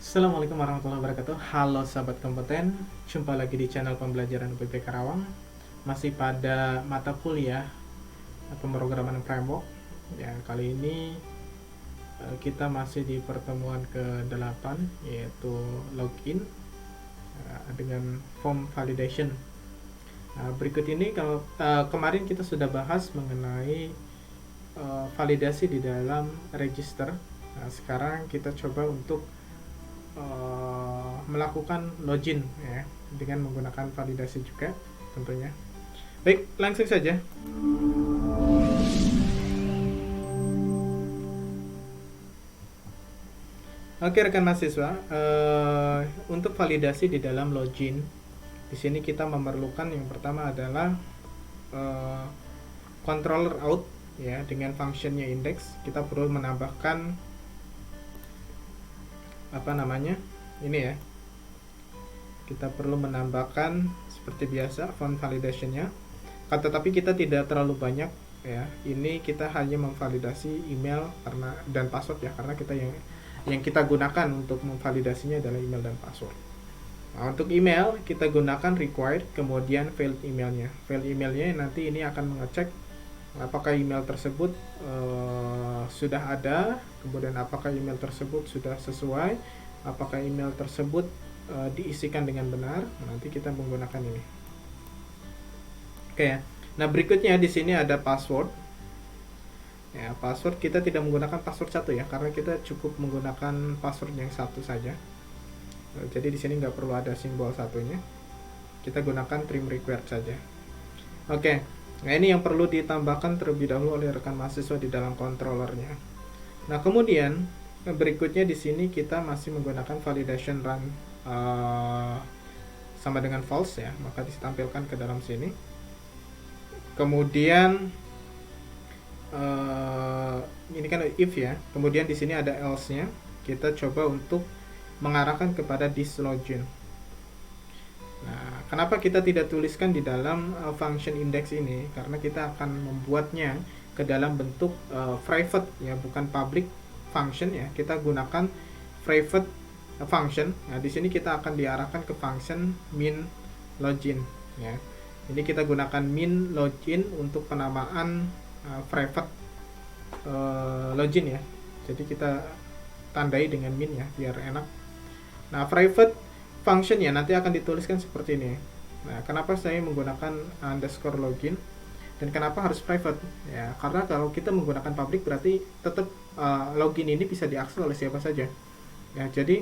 Assalamualaikum warahmatullahi wabarakatuh. Halo sahabat kompeten, jumpa lagi di channel pembelajaran UPP Karawang. Masih pada mata kuliah pemrograman framework. Ya, kali ini kita masih di pertemuan ke-8, yaitu login dengan form validation. Berikut ini kalau kemarin kita sudah bahas mengenai validasi di dalam register. Sekarang kita coba untuk melakukan login ya dengan menggunakan validasi juga tentunya. Baik, langsung saja. Oke rekan mahasiswa, untuk validasi di dalam login, di sini kita memerlukan yang pertama adalah controller out ya dengan functionnya index. Kita perlu menambahkan ini ya, kita perlu menambahkan seperti biasa font validationnya, tetapi kita tidak terlalu banyak ya. Ini kita hanya memvalidasi email dan password ya, karena kita yang kita gunakan untuk memvalidasinya adalah email dan password. Nah, untuk email kita gunakan required, kemudian failed emailnya. Failed emailnya nanti ini akan mengecek apakah email tersebut sudah ada, kemudian apakah email tersebut sudah sesuai, apakah email tersebut diisikan dengan benar. Nanti kita menggunakan ini. Oke ya. Nah, berikutnya di sini ada password. Ya, password kita tidak menggunakan password satu ya, karena kita cukup menggunakan password yang satu saja. Jadi di sini nggak perlu ada simbol satunya. Kita gunakan trim required saja. Oke. Nah, ini yang perlu ditambahkan terlebih dahulu oleh rekan mahasiswa di dalam controllernya. Nah, kemudian berikutnya di sini kita masih menggunakan validation run sama dengan false ya, maka ditampilkan ke dalam sini. Kemudian ini kan if ya. Kemudian di sini ada else-nya. Kita coba untuk mengarahkan kepada this login. Nah, kenapa kita tidak tuliskan di dalam function index ini? Karena kita akan membuatnya ke dalam bentuk private ya, bukan public function ya. Kita gunakan private function. Nah, di sini kita akan diarahkan ke function min login ya. Ini kita gunakan min login untuk penamaan private login ya. Jadi kita tandai dengan min ya biar enak. Nah, private function ya nanti akan dituliskan seperti ini. Nah, kenapa saya menggunakan underscore login dan kenapa harus private ya? Karena kalau kita menggunakan public berarti tetap login ini bisa diakses oleh siapa saja ya, jadi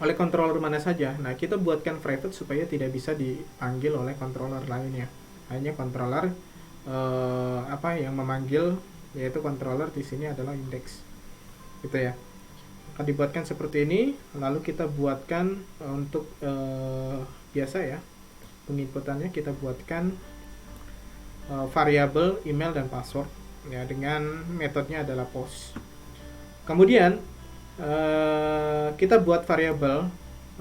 oleh controller mana saja. Nah, kita buatkan private supaya tidak bisa dipanggil oleh controller lainnya, hanya controller yang memanggil, yaitu controller di sini adalah index gitu ya. Akan dibuatkan seperti ini, lalu kita buatkan untuk biasa ya penginputannya, kita buatkan variabel email dan password ya, dengan metodenya adalah post. Kemudian kita buat variabel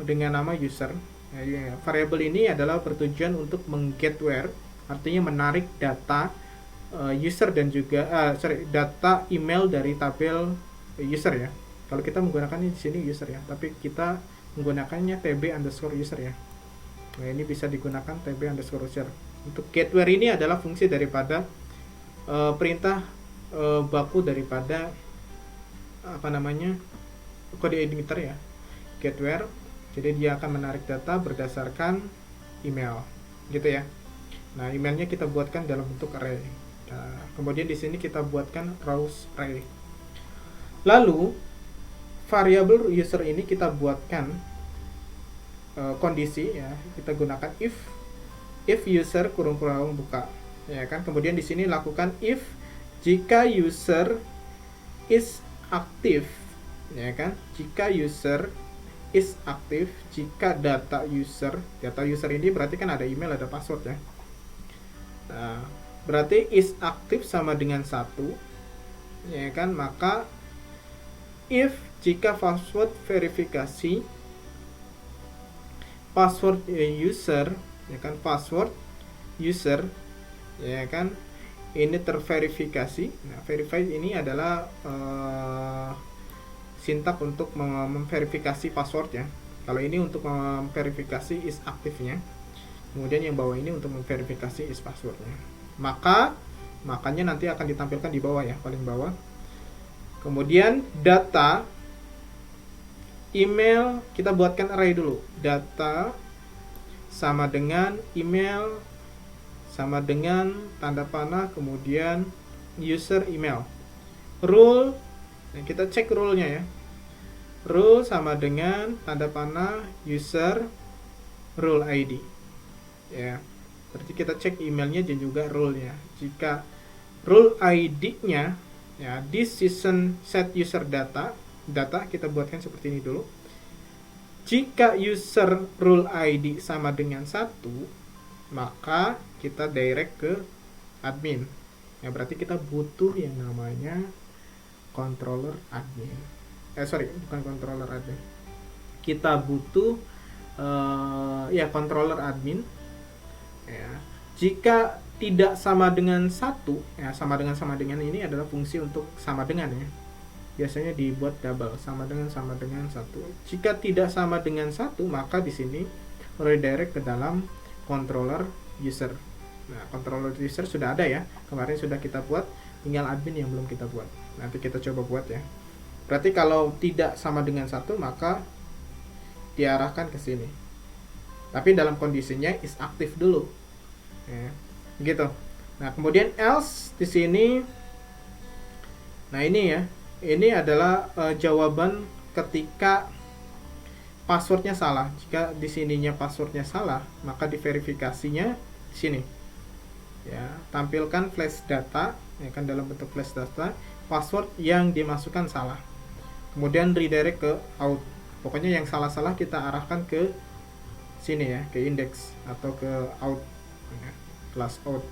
dengan nama user ya. Variabel ini adalah bertujuan untuk mengget where, artinya menarik data user dan juga data email dari tabel user ya. Kalau kita menggunakannya di sini user ya, tapi kita menggunakannya tb_user ya. Nah, ini bisa digunakan tb_user. Untuk get where ini adalah fungsi daripada perintah baku daripada kode delimiter ya, get where. Jadi dia akan menarik data berdasarkan email gitu ya. Nah, emailnya kita buatkan dalam bentuk array. Nah, kemudian di sini kita buatkan rows array. Lalu variabel user ini kita buatkan kondisi ya, kita gunakan if user kurung buka ya kan. Kemudian di sini lakukan if jika user is aktif ya kan, jika user is aktif, jika data user ini berarti kan ada email ada password ya. Nah, berarti is aktif sama dengan 1 ya kan, maka if jika password verifikasi password user ya kan, password user ya kan ini terverifikasi. Nah, verified ini adalah syntax untuk memverifikasi password ya. Kalau ini untuk memverifikasi is aktifnya, kemudian yang bawah ini untuk memverifikasi is passwordnya. Makanya nanti akan ditampilkan di bawah ya, paling bawah. Kemudian data email kita buatkan array dulu. Data sama dengan email sama dengan tanda panah, kemudian user email. Rule, nah kita cek rule-nya ya. Rule sama dengan tanda panah user rule ID. Ya. Berarti kita cek emailnya dan juga rule-nya. Jika rule ID-nya ya this season set user data kita buatkan seperti ini dulu. Jika user rule ID sama dengan 1, maka kita direct ke admin. Ya berarti kita butuh yang namanya controller admin. Bukan controller admin. Kita butuh controller admin. Ya. Jika tidak sama dengan 1, ya sama dengan ini adalah fungsi untuk sama dengan ya. Biasanya dibuat double, sama dengan 1. Jika tidak sama dengan 1, maka di sini redirect ke dalam controller user. Nah, controller user sudah ada ya. Kemarin sudah kita buat, tinggal admin yang belum kita buat. Nanti kita coba buat ya. Berarti kalau tidak sama dengan 1, maka diarahkan ke sini. Tapi dalam kondisinya is aktif dulu. Ya, begitu. Nah, kemudian else di sini. Nah, ini ya. Ini adalah jawaban ketika passwordnya salah. Jika di sininya passwordnya salah, maka diverifikasinya di sini. Ya, tampilkan flash data, ya kan, dalam bentuk flash data, password yang dimasukkan salah. Kemudian redirect ke out. Pokoknya yang salah-salah kita arahkan ke sini ya, ke index atau ke out. Ya, class out.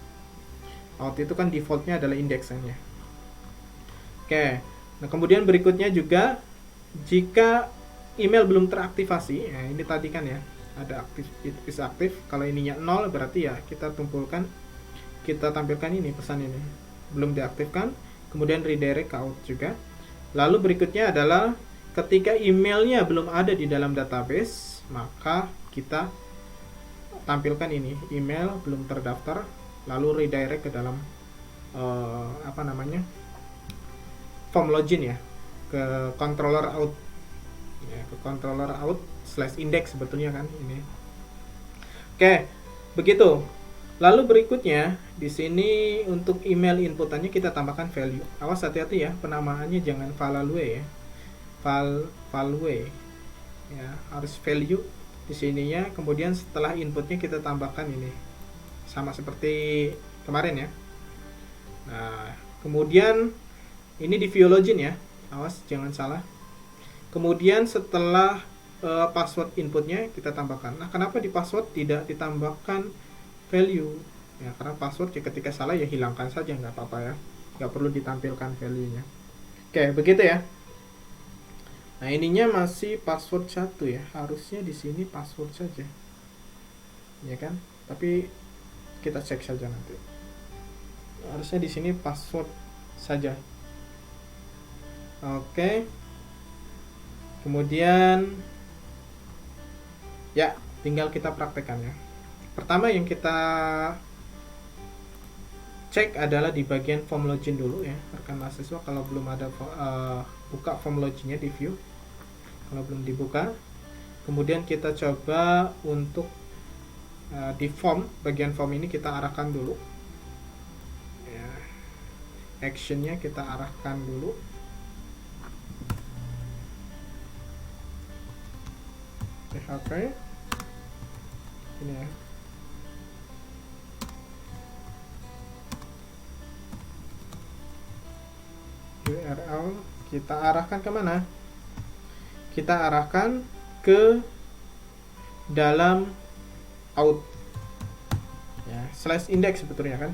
Out itu kan defaultnya adalah indexannya. Oke. Nah, kemudian berikutnya juga jika email belum teraktivasi, ya ini tadi kan ya, ada aktif, is aktif. Kalau ininya 0 berarti ya kita tampilkan ini pesan ini. Belum diaktifkan, kemudian redirect ke out juga. Lalu berikutnya adalah ketika emailnya belum ada di dalam database, maka kita tampilkan ini, email belum terdaftar, lalu redirect ke dalam form login ya, ke controller out ya, ke controller out /index sebetulnya kan ini. Oke, begitu. Lalu berikutnya di sini untuk email inputannya kita tambahkan value. Awas hati-hati ya, penamaannya jangan value ya. Value ya, harus value di sininya. Kemudian setelah inputnya kita tambahkan ini. Sama seperti kemarin ya. Nah, kemudian ini di view login ya, awas jangan salah. Kemudian setelah password inputnya kita tambahkan. Nah, kenapa di password tidak ditambahkan value? Ya, karena password ya ketika salah ya hilangkan saja, nggak apa-apa ya, nggak perlu ditampilkan value-nya. Oke, begitu ya. Nah, ininya masih password 1 ya, harusnya di sini password saja, ya kan? Tapi kita cek saja nanti. Harusnya di sini password saja. Oke. Kemudian ya tinggal kita praktekkan ya. Pertama yang kita cek adalah di bagian form login dulu ya, rekan mahasiswa. Kalau belum ada buka form loginnya di view. Kalau belum dibuka, kemudian kita coba untuk di form, bagian form ini kita arahkan dulu ya. Actionnya kita arahkan dulu. Oke, ini ya. URL kita arahkan kemana? Kita arahkan ke dalam out ya, /index sebetulnya kan.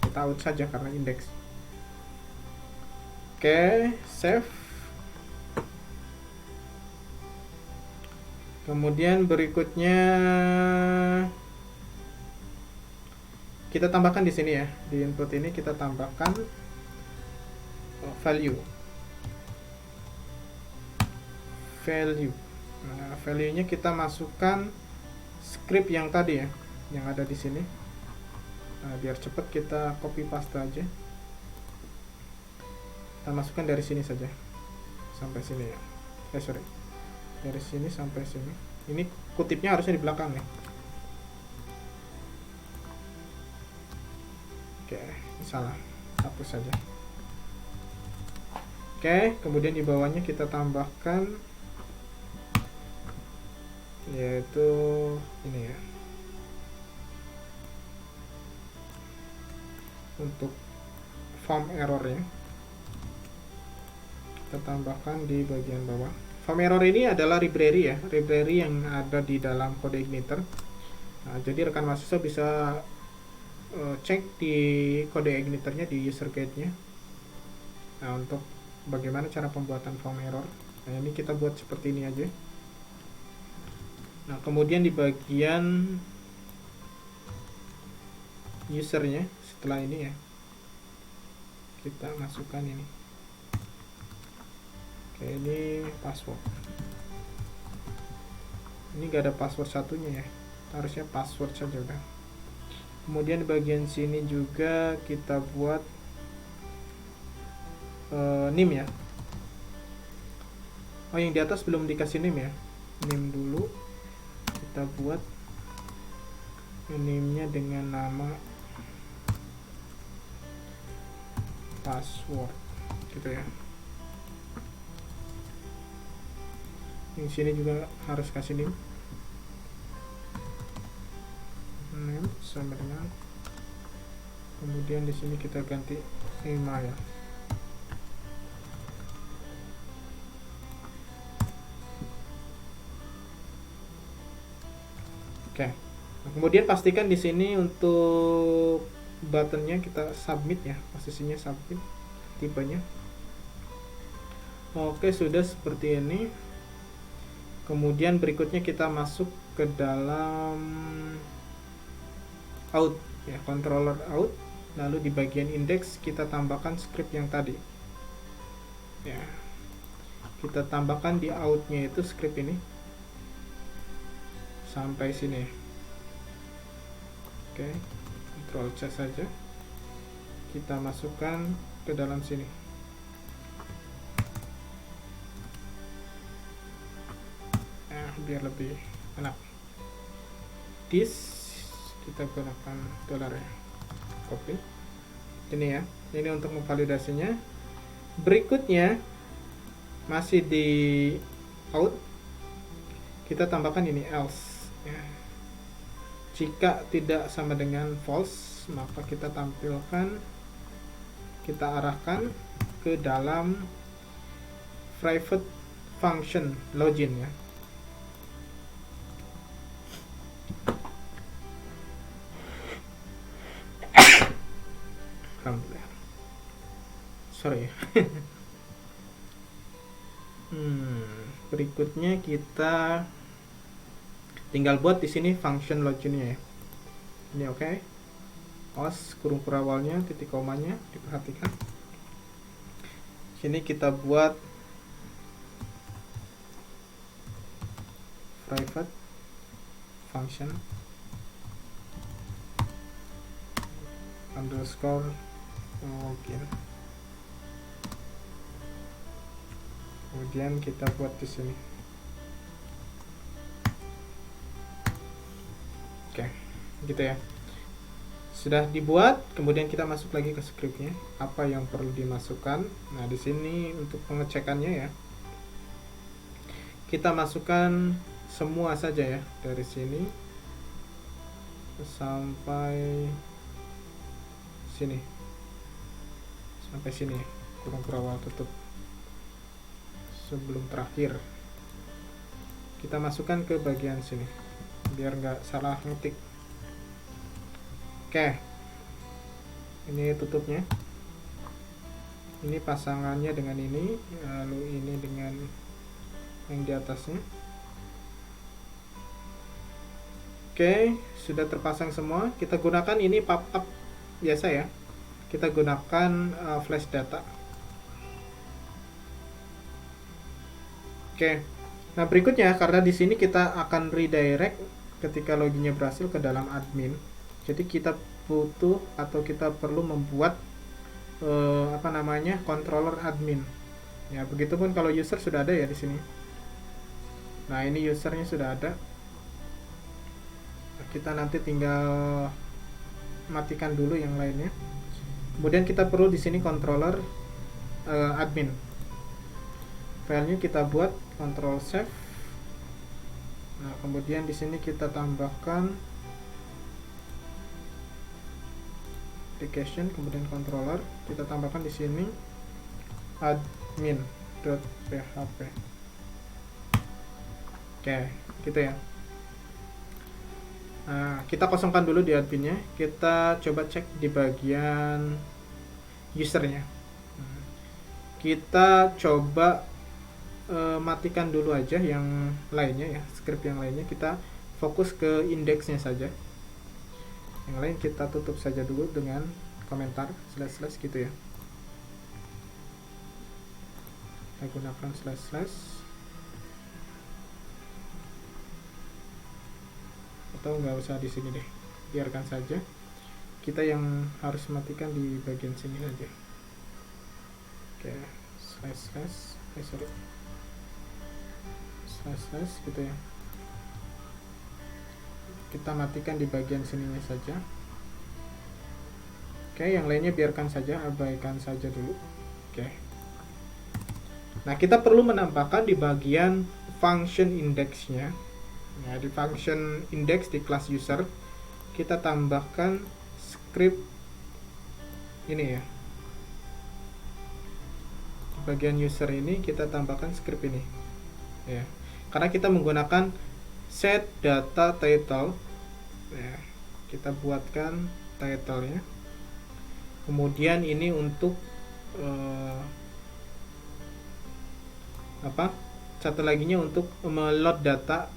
Kita out saja karena index. Oke, save. Kemudian berikutnya kita tambahkan di sini ya, di input ini kita tambahkan value. value. Nah, value-nya kita masukkan script yang tadi ya, yang ada di sini. Nah, biar cepat kita copy paste aja. Kita masukkan dari sini saja sampai sini ya. Sorry, dari sini sampai sini. Ini kutipnya harusnya di belakang nih. Oke, salah, hapus saja. Oke, kemudian di bawahnya kita tambahkan yaitu ini ya, untuk form errornya kita tambahkan di bagian bawah. Form error ini adalah library ya, library yang ada di dalam kode igniter. Nah, jadi rekan mahasiswa bisa cek di kode igniternya, di user guide-nya. Nah, untuk bagaimana cara pembuatan form error. Nah, ini kita buat seperti ini aja. Nah, kemudian di bagian usernya, setelah ini ya, kita masukkan ini. Oke, ini password. Ini gak ada password satunya ya, harusnya password saja udah. Kemudian di bagian sini juga kita buat name ya. Oh, yang di atas belum dikasih name ya. Name dulu. Kita buat name-nya dengan nama password gitu ya. Yang sini juga harus kasih name sama dengan, kemudian di sini kita ganti email. Oke. Nah, kemudian pastikan di sini untuk buttonnya kita submit ya, posisinya submit, tipenya. Oke, sudah seperti ini. Kemudian berikutnya kita masuk ke dalam out ya, controller out. Lalu di bagian index kita tambahkan script yang tadi ya, kita tambahkan di outnya itu script ini sampai sini. Oke, Ctrl C saja, kita masukkan ke dalam sini. Biar lebih enak. This kita gunakan dollar ya, copy ini ya, ini untuk memvalidasinya. Berikutnya masih di out, kita tambahkan ini else ya. Jika tidak sama dengan false, maka kita tampilkan, kita arahkan ke dalam private function login ya. Alhamdulillah. Sorry. Berikutnya kita tinggal buat di sini function loginnya ya. Ini oke. Os kurung awalnya, titik komanya diperhatikan. Sini kita buat private function underscore login. Kemudian kita buat di sini. Oke, gitu ya. Sudah dibuat, kemudian kita masuk lagi ke scriptnya. Apa yang perlu dimasukkan? Nah, di sini untuk pengecekannya ya, kita masukkan semua saja ya, dari sini sampai sini, sampai sini, kurung awal tutup sebelum terakhir. Kita masukkan ke bagian sini biar nggak salah ngetik. Oke, ini tutupnya, ini pasangannya dengan ini, lalu ini dengan yang di atasnya. Oke, sudah terpasang semua. Kita gunakan ini pop-up biasa ya, kita gunakan flash data. Oke, Nah, berikutnya karena di sini kita akan redirect ketika loginnya berhasil ke dalam admin. Jadi kita butuh atau kita perlu membuat apa namanya, controller admin. Ya, begitupun kalau user sudah ada ya di sini. Nah, ini usernya sudah ada. Kita nanti tinggal matikan dulu yang lainnya. Kemudian kita perlu di sini controller admin. Filenya kita buat control save. Nah, kemudian di sini kita tambahkan application, kemudian controller, kita tambahkan di sini admin.php. Oke, gitu ya. Nah, kita kosongkan dulu di adminnya. Kita coba cek di bagian usernya. Kita coba matikan dulu aja yang lainnya ya, script yang lainnya. Kita fokus ke indeksnya saja. Yang lain kita tutup saja dulu dengan komentar slash gitu ya. Kita gunakan slash atau nggak usah di sini deh, biarkan saja. Kita yang harus matikan di bagian sini saja. Oke, slash gitu ya. Kita matikan di bagian sininya saja. Oke, yang lainnya biarkan saja, abaikan saja dulu. Oke. Nah, kita perlu menambahkan di bagian function indexnya. Nah, di function index di kelas user kita tambahkan script ini ya. Di bagian user ini kita tambahkan script ini. Ya. Karena kita menggunakan set data title. Ya, kita buatkan title-nya. Kemudian ini untuk satu laginya untuk meload data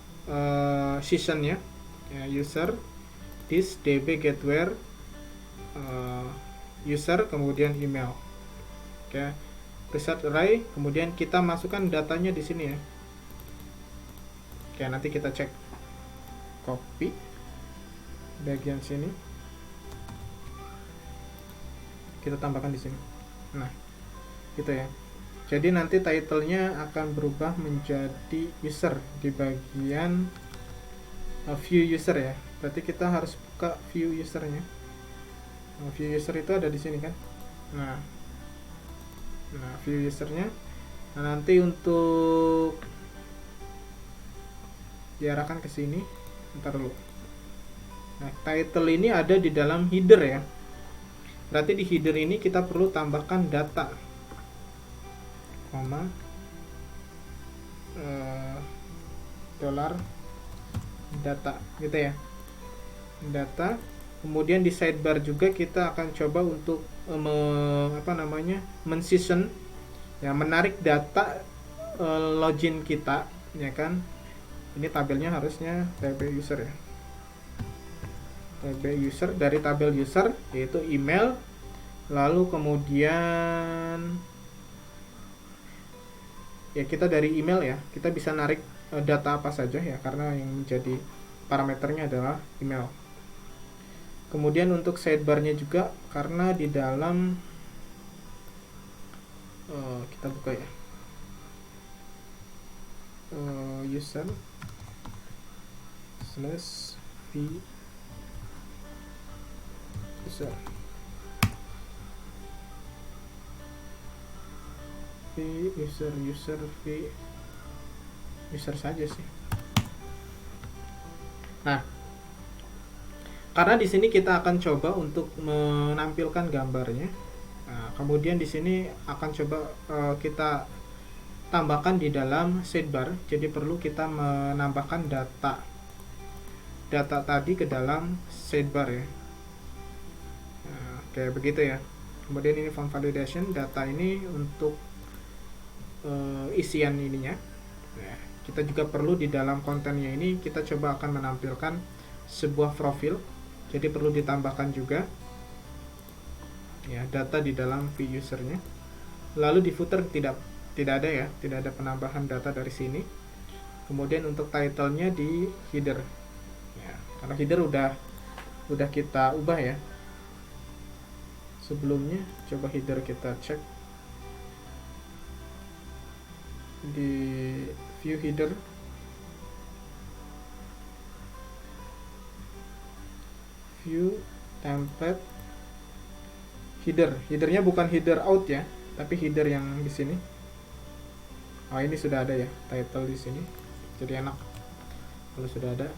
season-nya. Ya, user this db get where user kemudian email. Oke. Result array, kemudian kita masukkan datanya di sini ya. Oke, nanti kita cek. Copy bagian sini. Kita tambahkan di sini. Nah, gitu ya. Jadi nanti title-nya akan berubah menjadi user di bagian view user ya. Berarti kita harus buka view usernya. Nah, view user itu ada di sini kan. Nah, view usernya. Nah, nanti untuk diarahkan ke sini. Bentar dulu. Nah, title ini ada di dalam header ya. Berarti di header ini kita perlu tambahkan data, dollar data gitu ya. Data. Kemudian di sidebar juga kita akan coba untuk men-season ya, menarik data login kita ya kan. Ini tabelnya harusnya tab user ya. Tab user, dari tabel user yaitu email, lalu kemudian ya kita dari email ya, kita bisa narik data apa saja ya, karena yang menjadi parameternya adalah email. Kemudian untuk sidebarnya juga, karena di dalam kita buka ya, user slash v user v user saja sih. Nah, karena di sini kita akan coba untuk menampilkan gambarnya. Nah, kemudian di sini akan coba kita tambahkan di dalam sidebar. Jadi perlu kita menambahkan data tadi ke dalam sidebar ya. Nah, kayak begitu ya. Kemudian ini form validation, data ini untuk isian ininya. Nah, kita juga perlu di dalam kontennya ini kita coba akan menampilkan sebuah profil. Jadi perlu ditambahkan juga ya data di dalam view usernya. Lalu di footer tidak ada ya, tidak ada penambahan data dari sini. Kemudian untuk title-nya di header. Ya, karena header udah kita ubah ya. Sebelumnya coba header kita cek di view header. View template headernya bukan header out ya, tapi header yang di sini. Oh, ini sudah ada ya title di sini, jadi enak kalau sudah ada.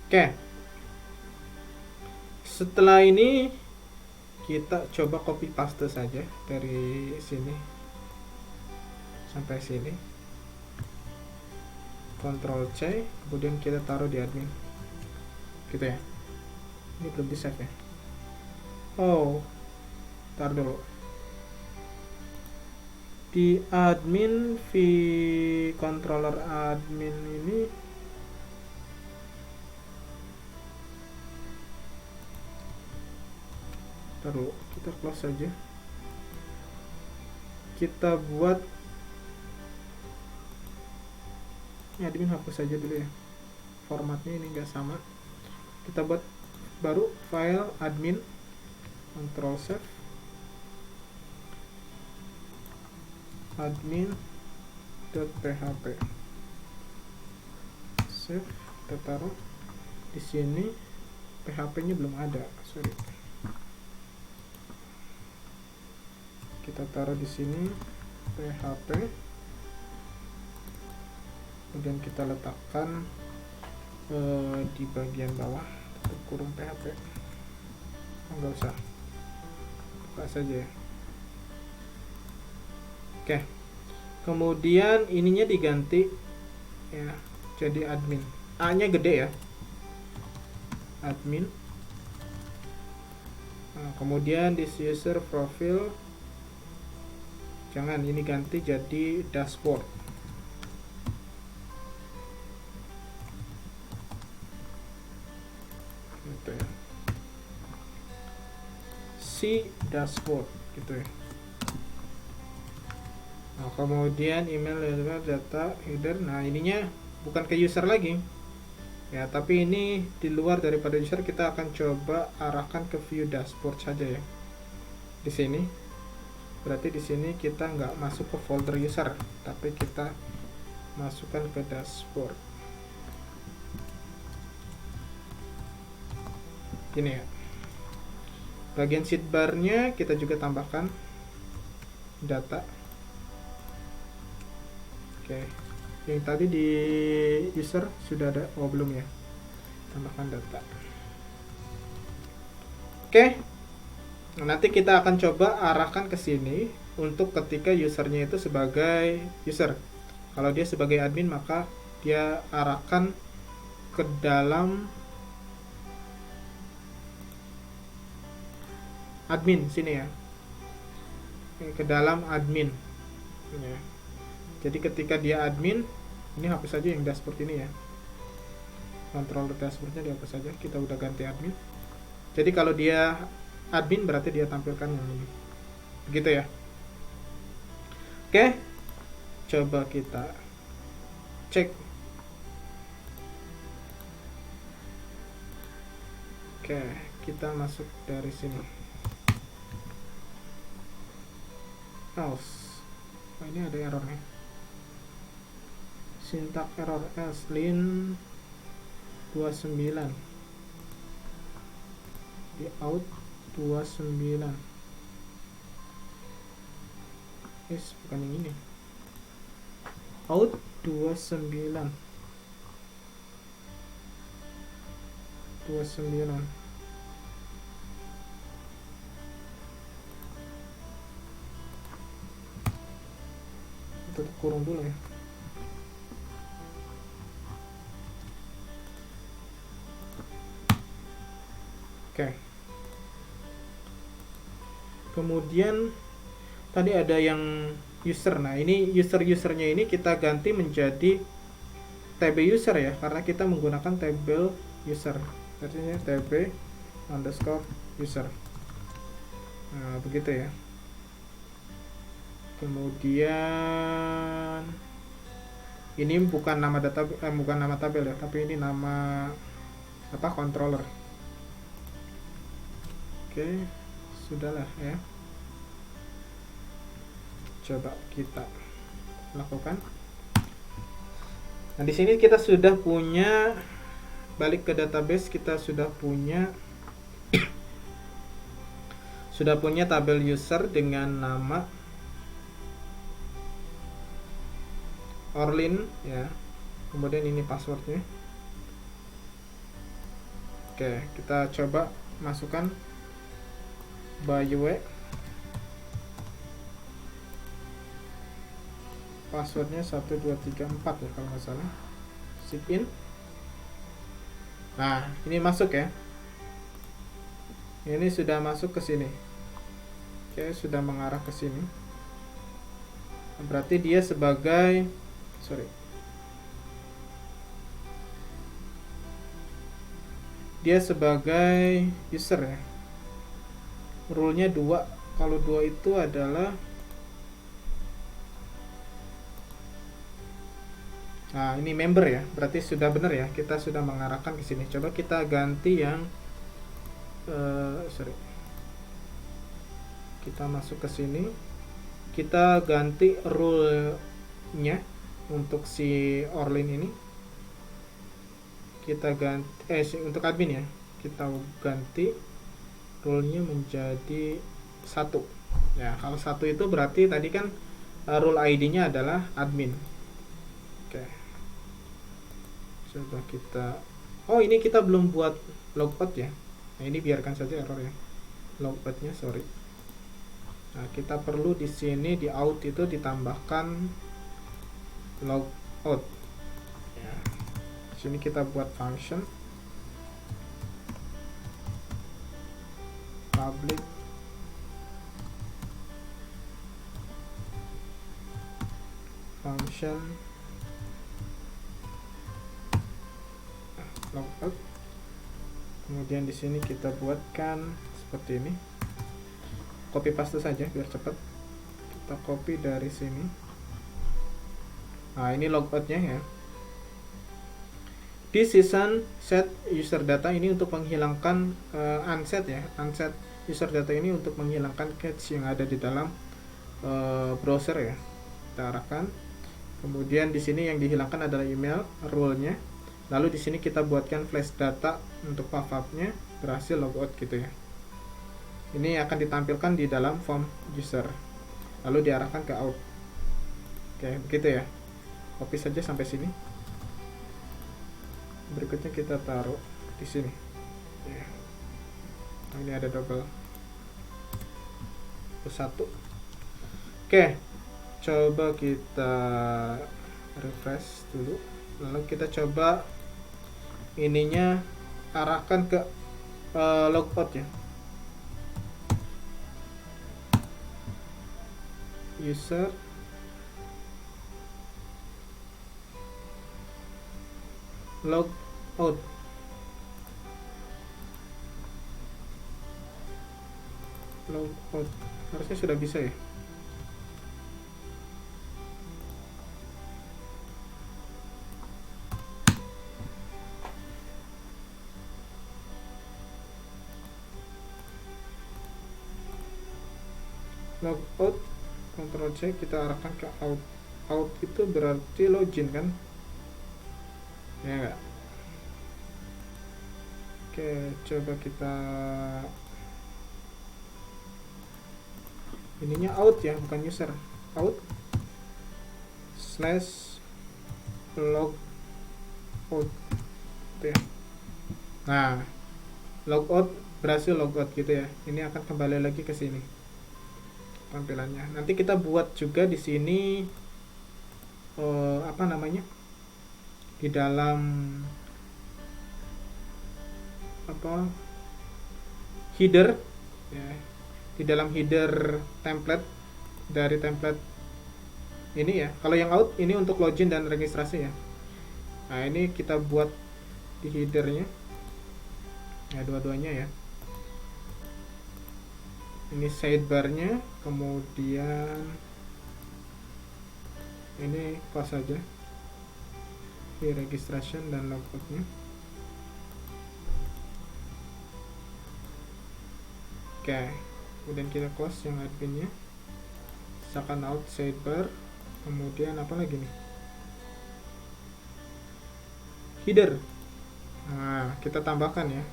Oke, setelah ini kita coba copy paste saja dari sini sampai sini, Ctrl C, kemudian kita taruh di admin gitu ya. Ini belum di save ya. Oh, tar dulu. Di admin controller admin ini tar dulu, kita close saja. Kita buat ini admin hapus saja dulu ya. Formatnya ini enggak sama. Kita buat baru file admin, Ctrl save, admin.php, save, kita taruh di sini. PHP-nya belum ada, sorry. Kita taruh di sini PHP, kemudian kita letakkan di bagian bawah tutup kurung PHP. Enggak usah, buka saja ya. Oke, kemudian ininya diganti ya jadi admin, A nya gede ya, admin. Nah, kemudian di user profile jangan, ini ganti jadi dashboard gitu ya, si dashboard gitu ya. Nah, kemudian email data header. Nah, ininya bukan ke user lagi ya, tapi ini di luar daripada user. Kita akan coba arahkan ke view dashboard saja ya. Di sini berarti di sini kita nggak masuk ke folder user, tapi kita masukkan ke dashboard ini ya. Bagian sidebar-nya kita juga tambahkan data. Oke, yang tadi di user sudah ada, oh belum ya, tambahkan data. Oke, nanti kita akan coba arahkan ke sini untuk ketika usernya itu sebagai user. Kalau dia sebagai admin, maka dia arahkan ke dalam admin sini ya, ke dalam admin ya. Jadi ketika dia admin, ini hapus saja yang dashboard ini ya, kontrol dashboardnya dihapus saja, kita udah ganti admin. Jadi kalau dia admin berarti dia tampilkan yang ini, begitu ya. Oke, coba kita cek. Oke, kita masuk dari sini. Oh, ini ada errornya. Syntax error slin 29 di out 29. Bukan yang ini. Out 29. Tutup kurung dulu ya. Oke. Kemudian tadi ada yang user. Nah, ini usernya ini kita ganti menjadi tb user ya, karena kita menggunakan table user. Artinya tb underscore user. Nah, begitu ya. Kemudian Ini bukan nama bukan nama tabel ya, tapi ini nama apa, controller. Oke, sudahlah ya. Coba kita lakukan. Nah, di sini kita sudah punya, balik ke database, kita sudah punya tabel user dengan nama Orlin ya. Kemudian ini passwordnya. Oke, kita coba masukkan Bayue. Passwordnya 1234 ya kalau nggak salah. Sign in. Nah, ini masuk ya. Ini sudah masuk ke sini. Oke, sudah mengarah ke sini. Berarti dia sebagai user ya. Rule-nya 2. Kalau 2 itu adalah, nah ini member ya. Berarti sudah benar ya. Kita sudah mengarahkan ke sini. Coba kita ganti yang kita masuk ke sini. Kita ganti rule-nya untuk si Orlin ini. Kita ganti untuk admin ya. Kita ganti rule-nya menjadi 1. Ya, kalau 1 itu berarti tadi kan rule ID-nya adalah admin. Oke. Coba kita, oh ini kita belum buat logout ya. Nah, ini biarkan saja error ya. Logout-nya, sorry. Nah, kita perlu di sini di out itu ditambahkan logout. Ya. Di sini kita buat function public function logout. Kemudian di sini kita buatkan seperti ini. Copy paste saja biar cepat. Kita copy dari sini. Nah, ini logoutnya ya. Di season set user data ini untuk menghilangkan unset ya. Unset user data ini untuk menghilangkan cache yang ada di dalam browser ya. Kita arahkan. Kemudian di sini yang dihilangkan adalah email, rule-nya. Lalu di sini kita buatkan flash data untuk pop-up-nya, berhasil logout gitu ya. Ini akan ditampilkan di dalam form user. Lalu diarahkan ke out. Oke, begitu ya. Copy saja sampai sini. Berikutnya kita taruh di sini. Ya. Nah, ini ada double 1. Oke. Coba kita refresh dulu. Lalu kita coba ininya arahkan ke logout ya. User logout. Logout harusnya sudah bisa ya. Logout, Ctrl C, kita arahkan ke out. Out itu berarti login kan? Ya enggak? Oke, coba kita ininya out ya, bukan user. Out /logout gitu ya. Nah, logout berhasil logout gitu ya. Ini akan kembali lagi ke sini tampilannya. Nanti kita buat juga di sini apa namanya, di dalam apa, header ya, di dalam header template dari template ini ya. Kalau yang out ini untuk login dan registrasi ya. Nah, ini kita buat di headernya ya, dua-duanya ya. Ini sidebarnya, kemudian ini close saja. di registration dan logoutnya. Oke, kemudian kita close yang adminnya, misalkan out sidebar, kemudian apa lagi nih, header. Nah, kita tambahkan ya,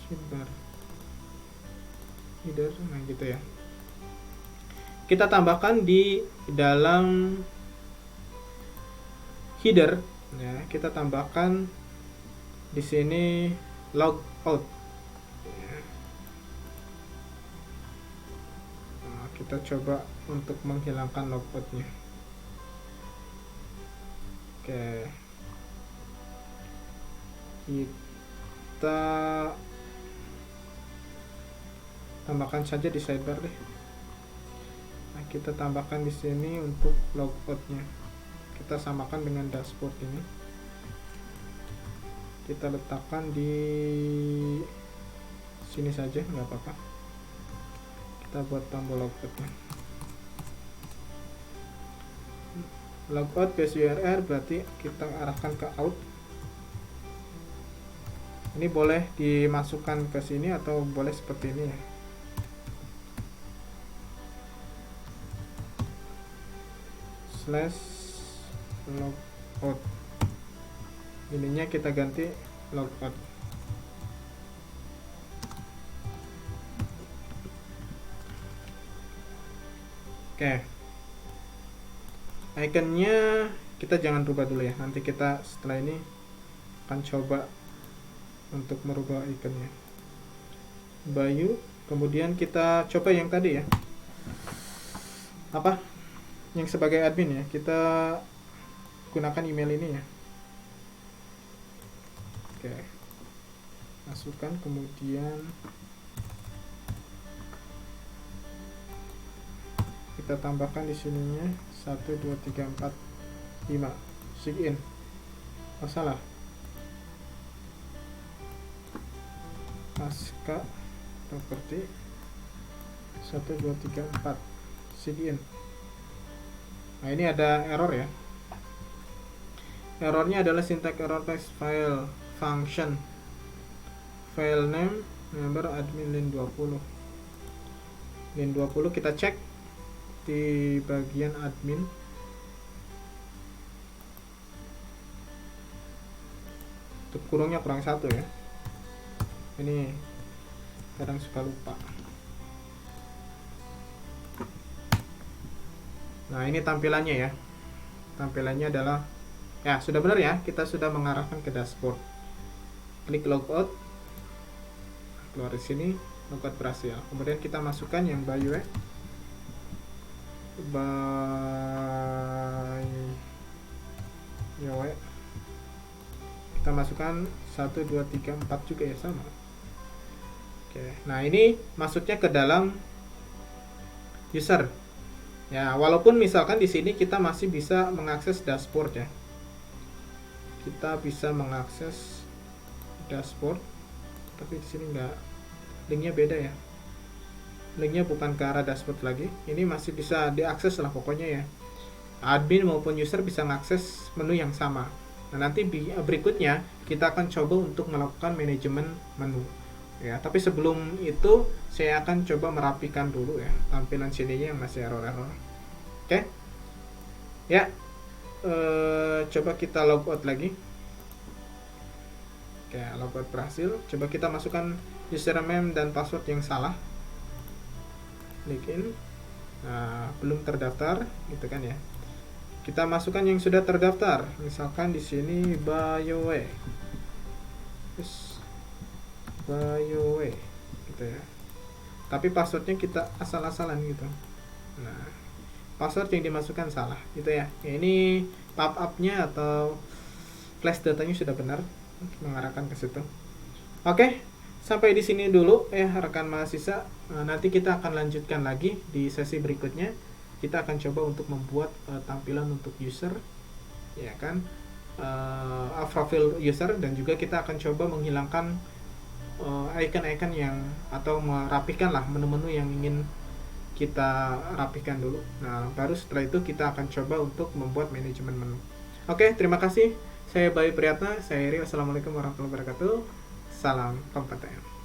sidebar, header, nah gitu ya. Kita tambahkan di dalam header, ya, kita tambahkan di sini logout. Nah, kita coba untuk menghilangkan logoutnya. Oke, kita tambahkan saja di sidebar deh. Nah, kita tambahkan di sini untuk logoutnya. Kita samakan dengan dashboard ini. Kita letakkan di sini saja, nggak apa-apa. Kita buat tombol logoutnya. Logout base URL berarti kita arahkan ke out. Ini boleh dimasukkan ke sini atau boleh seperti ini ya. Slash logout. Ininya kita ganti logout. Oke. Iconnya kita jangan rubah dulu ya. Nanti kita setelah ini akan coba untuk merubah iconnya. Bayu. Kemudian kita coba yang tadi ya. Apa? Yang sebagai admin ya. Kita gunakan email ini ya. Oke. Masukkan, kemudian kita tambahkan di sininya 1 2 3 4 5 sign. Oh salah. Pasca properti 1 2 3 4 sign. Nah, ini ada error ya. Errornya adalah syntax error text file function file name member admin lin 20. Lin 20 kita cek di bagian admin. Untuk kurungnya kurang 1 ya. Ini kadang suka lupa. Nah, ini tampilannya ya. Tampilannya adalah ya, sudah benar ya. Kita sudah mengarahkan ke dashboard. Klik logout. Keluar di sini, logout berhasil. Kemudian kita masukkan yang by kita masukkan 1 2 3 4 juga ya, sama. Oke. Nah, ini masuknya ke dalam user. Ya, walaupun misalkan di sini kita masih bisa mengakses dashboard ya. Kita bisa mengakses dashboard, tapi di sini enggak, linknya beda ya. Linknya bukan ke arah dashboard lagi. Ini masih bisa diakses lah pokoknya ya. Admin maupun user bisa mengakses menu yang sama. Nah, nanti berikutnya kita akan coba untuk melakukan manajemen menu. Ya, tapi sebelum itu saya akan coba merapikan dulu ya tampilan sininya yang masih error-error. Oke. Ya. Coba kita logout lagi. Oke, logout berhasil. Coba kita masukkan username dan password yang salah. Login. Nah, belum terdaftar gitu kan ya. Kita masukkan yang sudah terdaftar. Misalkan di sini Bayowe. Terus Bayowe gitu ya. Tapi passwordnya kita asal-asalan gitu. Nah, password yang dimasukkan salah gitu ya. Ini pop-up-nya atau flash datanya sudah benar, mengarahkan ke situ. Oke, sampai di sini dulu ya rekan mahasiswa. Nanti kita akan lanjutkan lagi di sesi berikutnya. Kita akan coba untuk membuat tampilan untuk user, ya kan, profil user, dan juga kita akan coba menghilangkan icon-icon yang atau merapikan lah menu-menu yang ingin kita rapihkan dulu. Nah, baru setelah itu kita akan coba untuk membuat manajemen menu. Oke, terima kasih. Saya Bayu Priyatna, saya Eri. Wassalamualaikum warahmatullahi wabarakatuh. Salam kompeten.